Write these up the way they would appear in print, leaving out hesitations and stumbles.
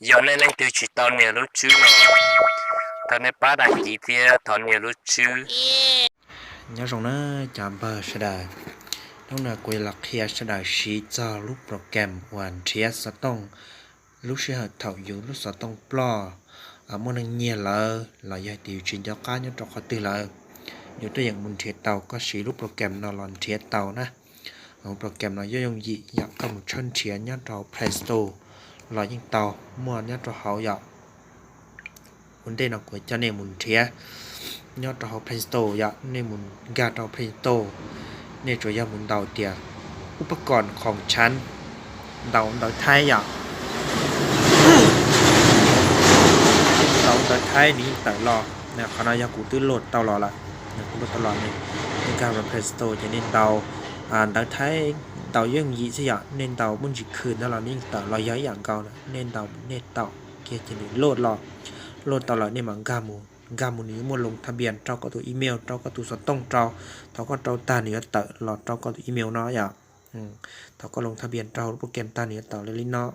giờ này này tiêu chỉ tao nhiều lúc chứ nó tao này ba đại chỉ tia tao nhiều lúc chứ nhớ rằng nó chạm bờ sẽ đài lúc nào quay lạc kia sẽ đài sĩ cho lúc program hoàn thiện sẽ tông lúc sẽ hợp thảo dụ lúc sẽ tông plo ở môn anh nhẹ là giải điều chỉnh cho cá nhân trong khó tư là nếu tôi dạng muốn thiệt tàu có sĩ lúc program nó làm thiệt tàu nè program nó dùng gì dạng có một chân thiệt nhá trong Play Store là những tàu mua nhá trong hậu dạo vấn đề nó của cho nên muốn thiệt nhớ trong Play Store dạ nên muốn gạt trong Play Store nên cho muốn đầu tiên อุปกรณ์ของฉันเดาไทยอ่ะเดาไทยนี้แต่รอเนี่ยคณะยากูตื้อโหลดเตาหล่อละเนี่ยกูโหลดตลอดเลยในการแบบเพลสโตจะเน้นเตาเดาไทยเตายังยี่สิอ่ะเน้นเตาบุญจิคืนแล้วเรานี่เตาเราย้ายอย่างเก่านะเน้นเตาเน้นเตาเกียร์จะเน้นโหลดตลอดเนี่ยมันกามูนี้มัวลงทะเบียนเราก็ตัวอีเมลเราก็ตัวสต้องเราก็เราตาเหนือเตอหลอดเราก็ตัวอีเมลเนาะอย่างเขาก็ลงทะเบียนเราโปรแกรมตาเหนือเต่าเลยลิเนาะ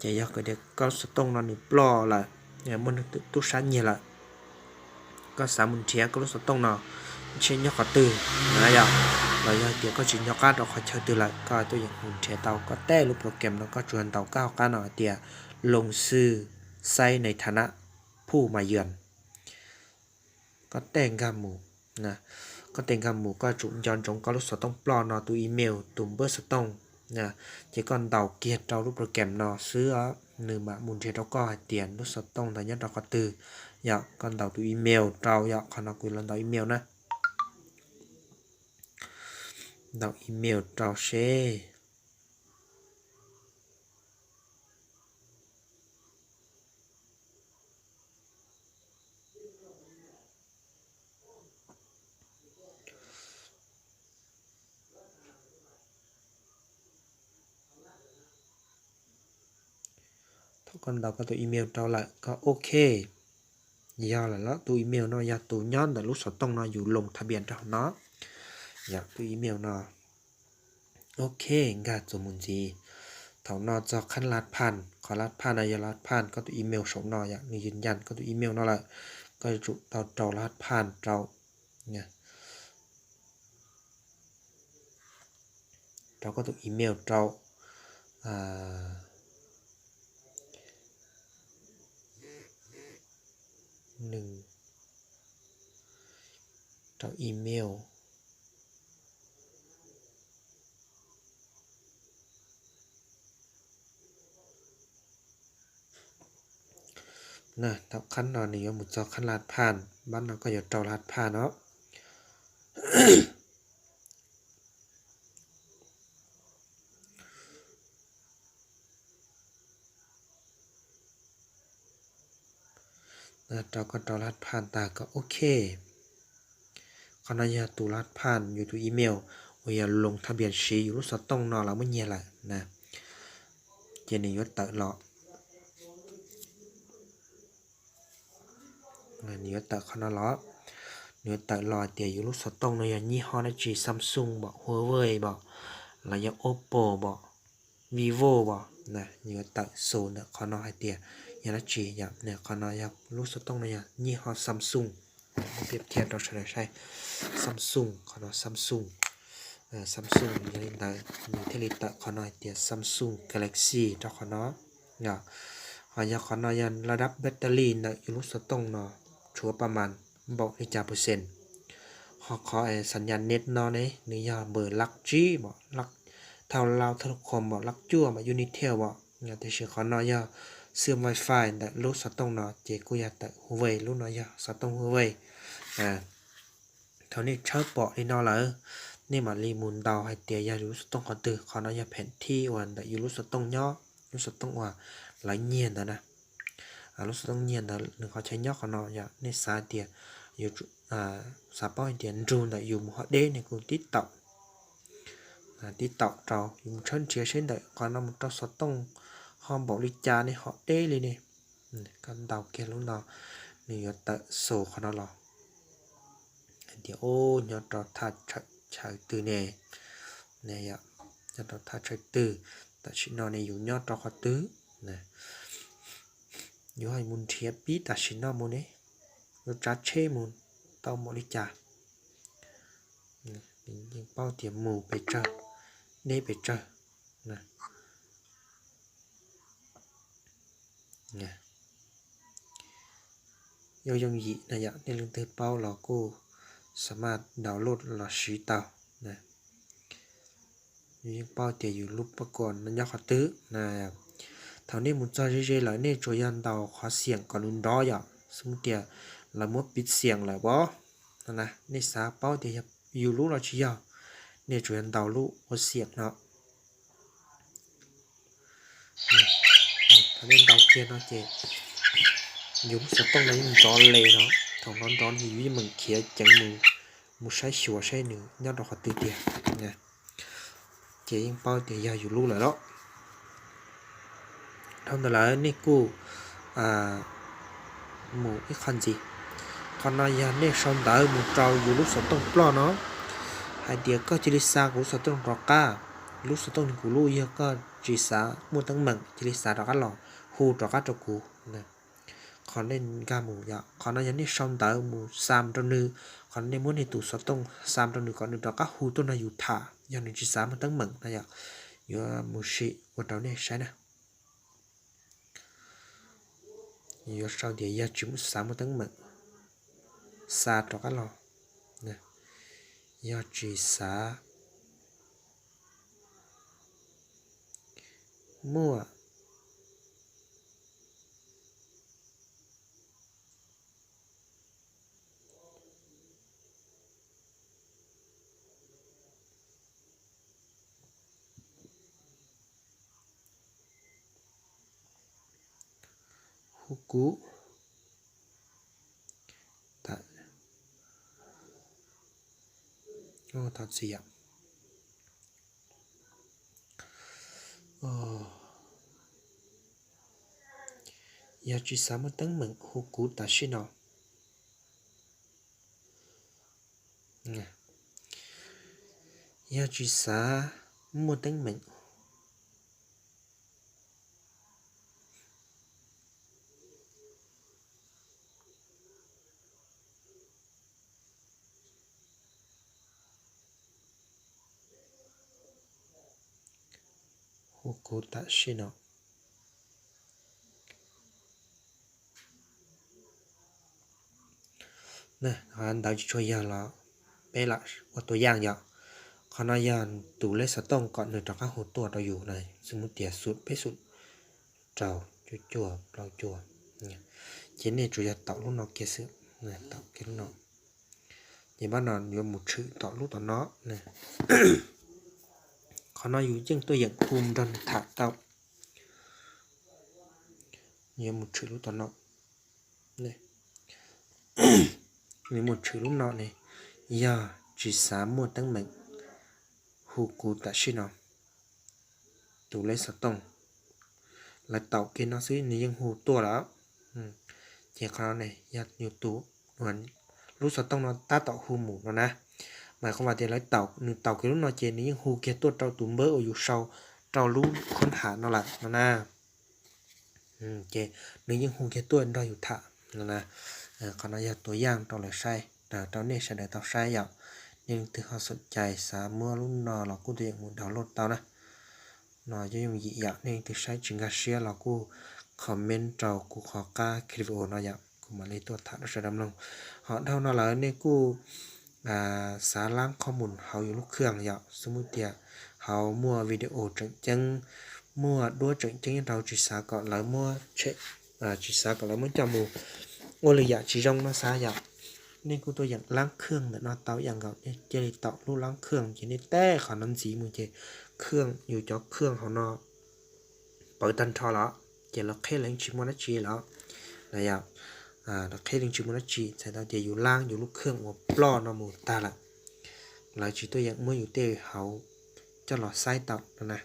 จะยากก็เด็กก็สต้องนอนหนึ่งปลอละเนี่ยมันตู้ชั้นเนี่ยละก็สามุนเทียก็รู้สต้องนอนเช่นยกกระตือนะอย่างเราอยากเดี๋ยวก็ชินยกการเราคอยเชิญตือละก็ตัวอย่างมุนเทียเต่าก็แต้รูปโปรแกรมแล้วก็ชวนเต่าก้าวการหน่อยเดียลงซื้อไซในฐานะผู้มาเยือนก็แต่งกาหมูนะก็แต่งกาหมูก็จุดย้อนจงก็รู้สึกต้องปลอนอตัวอีเมลตุ่มเบอร์สต้องนะchỉ còn đầu kia trong lúc program nó xứ á nửa mà muốn chơi đó có tiền lúc sắp tông là nhất đó có từ dạ còn đầu từ email trao dạ còn nó quyền lần đầu email nè đầu email trao xe còn đầu có từ email trao lại có ok do là nó từ email nó do từ nhón là lúc sắp tông nóอยู่ลงทะเบียนtrong nó dạ từ email nó ok gạt rồi muốn gì thảo nó cho khăn lát panขอลาดผ่านอะไรลาดผ่านก็ตัวอีเมลส่งหน่อยอย่างนี้ยืนยันก็ตัวอีเมลนั่นแหละก็จุดเราลาดผ่านเราเนี่ยเราก็ตัวอีเมลเราหนึ่งเราอีเมลนะทับขั้นตอนนี้หมดจอขั้นลาดผ่านบ้านเราก็อย่าเจ้าลาดผ่านเนาะ นะเราก็เจ้าลาดผ่านตาก็โอเคขณะยาตูลาดผ่านอยู่ตัวอีเมลว่าลงทะเบียนชีอยู่รู้สึกต้องนอนแล้วไม่เงี้ยแหละนะเจนี่ยศตะหลอนี่ยศตะขนาดล้อนี่ยศตะหลอเตียอยู่รู้สึกต้องในยี่ห้อนะจีซัมซุงบอกหัวเว่ยบอกแล้วยังโอปโปบอกวีโวบอกนะนี่ยศตะโซนเนี่ยขนาดเตียยังนะจีอย่างเนี่ยขนาดยังรู้สึกต้องในยี่ห้อซัมซุงเปรียบเทียบเราใช้ซัมซุงขนาดซัมซุงซัมซุงยังได้มีเทเลตะขนาดเตียซัมซุงกาแล็กซี่เจ้าขนาดเนี่ยขนาดยันระดับแบตเตอรี่เนี่ยอยู่รู้สึกต้องเนาะชัวประมาณบอกในจ่าเปอร์เซ็นต์ขอสัญญาณเน็ตเนาะเนี่ยนี่ยาเบอร์ลักจี้บอกลักเท่าเราเท่าคอมบอกลักจั่วบอกยูนิเทลบอกเนี่ยแต่เชื่อขอเนาะยาเสื่อม Wi-Fi แต่รู้สึกต้องเนาะเจกูอยากแต่หัวเว่ยรู้เนาะยาสต้องหัวเว่ยเท่านี้เชิญบอกนี่เนาะเลยนี่มารีมูลดาวให้เตียยารู้สึกต้องขอตื่นขอเนาะยาแผนที่วันแต่อยู่รู้สึกต้องย่อรู้สึกต้องว่าหลายเงียนนะรู้สึกต้องเงียนนะหนึ่งเขาใช้ย่อขอเนาะยาในสายเตียอยู่สาป้อยเตียนรูนแต่อยู่หัวเด้ในกูติดต่อเราอยู่เช่นเชียเช่นเด็กก่อนเราต้องสต้องห้องบริจาในหัวเด้เลยเนี่ยกันดาวเกลูนเนาะนี่ก็ตะโซขนาดหรอเดี๋ยวโอ้ยอดเราทัดใช้ตื่นเนี่ยยอดเราทัดใช้ตื่นแต่ชิ้นนอนในอยู่ยอดเราขอตื้อเนี่ย อยู่ให้มุนเทียบปีตัดชินนอมุนเอ้รถจัดเช่มุนเต้าหมอลิจ่ายิงเป้าเตรียมหมูไปเจอเน่ไปเจอนะเนี่ยยังยีนะยะในเรื่องเตือนเป้าเราก็สามารถดาวน์โหลดหลอดสีเตานะยิงเป้าเตรียอยู่รูปประกอบนั้นยากขอตื้อนะครับเท่านี้มุนจะเรื่อยๆเลยเนี่ยจอยยันดาวขอเสียงก่อนนุ่นร้อยอ่ะสมมติเรามัวปิดเสียงเลยบ่นะในสาเป้าเตรียอยู่รูปเราชี้ยาวเนี่ยจอยยันดาวรูปหัวเสียงเนาะถ้าเล่นดาวเกียร์เนาะเจdùng sẽ tông lấy mình tròn lề nó thằng non tròn thì vì mình kia chẳng một sai sửa sai nữa nhau đọc từ tiền nè chỉ những bao tiền giờ dùng luôn là đó thông là này cô một cái con gì con này giờ này xong tới một trâu dùng lúc sẽ tông plo nó hai đứa có chỉ xa của sẽ tông rọ ca lúc sẽ tông của lui giờ có chỉ xa mua tăng mừng chỉ xa rọ cá lò hu rọ cá trâu cũ nè còn nên ga mù dạ còn nó nhấn đi xong tới mù sam trong nữ còn nên muốn đi tụ sọt tông sam trong nữ còn được đó các khu tôn là dù thả do nên chỉ sáng một tấn mận này dạ giờ mù sĩ của cháu này sai nè giờ sau thì giờ chúng sáng một tấn mận xa cho các lò nè giờ chỉ sáng mua cú thật thật gì ạ giờ chỉ sáng một tấn mừng hú cú ta xí nào giờ chỉ sáng một tấn mừng cô ta xin nó nè anh đào cho giờ là bé lại vàตัวอย่างอย่างขณะยานตูเลสต้องก่อนหนึ่งจากข้าหัวตัวเราอยู่ในสมุติสุดไปสุดเจ้าจั่วเราจั่วเนี่ยเจนเนี่ยจุยต่อลูกน้องเกสือเนี่ยต่อเกลูกน้องยี่บ้านนอนอยู่หมู่ชื่อต่อลูกต่อน้อเนี่ยขณะอยู่จึงตัวอย่างภูมิดันถาเต้าnhiều một chữ lúc nó này nhiều một chữ lúc nọ này giờ chỉ sáng một tấn mệnh hù cụ tại xin nó tụ lấy sát tông là tàu kia nó xí này nhưng hù tua đó chỉ có này giờ nhiều tụ hoàn lúc sát tông nó ta tạo hù mù nó nè mà không phải thì lấy tàu kia lúc nó chỉ này nhưng hù kia tua trâu tụ mỡ ở dù sau trâu lú khốn hạ nó là nó nè chế nếu như hùng cái tuổi đóอยู่thả là còn nóiตัวอย่างตอนเลยใช่แต่ตอนนี้ใช่ได้ตอนใช่อย่างnhưng từ họ sốt chạy xả mưa lúc nào là cô tiền một đào lót tao nè nói cho dùng dị dạng nên từ sai chừng gà xia là cô comment trào cô khó ca video nói dạng cô mà lấyตัวthả nó sẽ đâm lòng họ đâu nó là nên cô xả lángข้อมูลเขาอยู่ลูกเครื่องอย่างสมมุติเขามัววิดีโอจังmua đua trận chính đầu chỉ xả còn lại mua chạy chỉ xả còn lại muốn cho mù ngôi lì dạ chỉ trong nó xả dạ nên cô tôi dặn láng khương để nó tao dặn gạo để chơi tạo lúc láng khương chỉ nên té khỏi năm gì mà chơi khương nhiều cho khương họ nó bởi tân cho nó chỉ là khi lên chỉ muốn nó chỉ nó là dạ là khi lên chỉ muốn nó chỉ sẽ tao chỉอยู่ล่างอยู่ลูกเครื่องหัวปล้อnó mù ta là lại chỉ tôi dặn muaอยู่เตะเขาcho nó sai tạo nè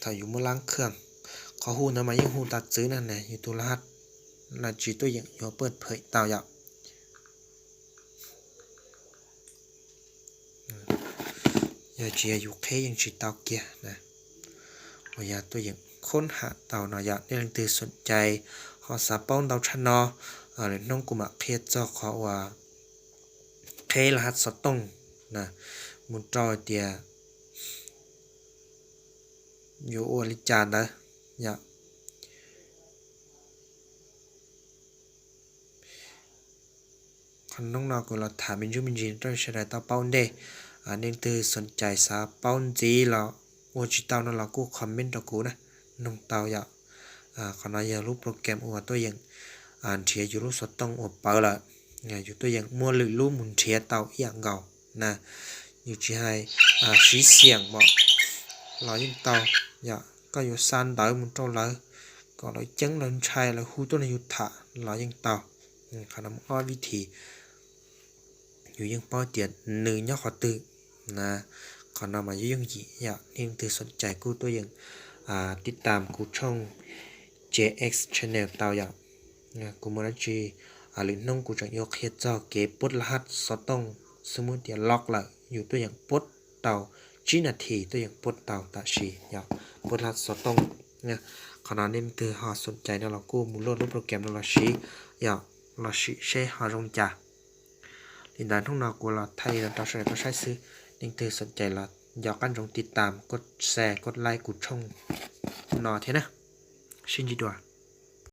ถ้าอยู่มือล้างเครื่องเขาหูนะมายังหูตัดซื้อนั่นแหละอยู่ตัวรหัสlà chỉ tôiอย่างอยู่เปิดเผยtạoอย่างอย่าchỉอยู่แค่ยังchỉ tạo kia nè ว่าอย่าตัวอย่าง ค้นหาเต่าเนาะอยากเรื่องตื่นสนใจขอสาป้องเต่าชะนอหรือน้องกุมะเพชรเจ้าขอว่าเครหัสสตงนะมุนจอเตียอยู่อวลิจานนะอยากคันน้องนอกูเราถามเป็นยูมินจีนด้วยใช้ได้เต่าเป้าเด้เรื่องตื่นสนใจสาเป้าจีเราโอจิเต่านั่นเรากูคอมเมนต์ต่อกูนะน้องเต่าอยากขณะอยากรู้โปรแกรมอวตัวอย่างเทียอยู่รู้สดต้องอวเปล่าละอยู่ตัวอย่างมัวหรือรู้มุนเทียเต่าอย่างเก่านะอยู่ที่ให้สีเสียงบอกเรายิ่งเต่าอยากก็อยู่ซานเต่ามุนโตเลยก็เราจังเราใช้เราหูตัวในยุทธะเรายิ่งเต่าขนมอ้อวิธีอยู่ยังป้อเตียนหนึ่งย่อขอตื่นนะขอนำมายุ่งยี่อยากเรียนตื่นสนใจกูตัวอย่างติดตามกูช่อง JX Channel เต่าอย่างกูมันจีหรือน้องกูจะยกเฮ็ดเจ้าเก็บปลดรหัสสต้องสมมุติเดี๋ยวล็อกละอยู่ตัวอย่างปลดเต่าจีนาทีตัวอย่างปลดเต่าตาชีอยากปลดรหัสสต้องเนี่ยขณะนี้คือหาสนใจในเรากูมูลโหลดรูปโปรแกรมเราชีอยากเราชีใช้หารงจ่าดินแดนทุ่งนากูเราไทยเราใช้ก็ใช้ซื้อนี่คือสนใจเราอยากกันจงติดตามกดแชร์กดไลค์กดช่องนอเท่นะชินจีดัว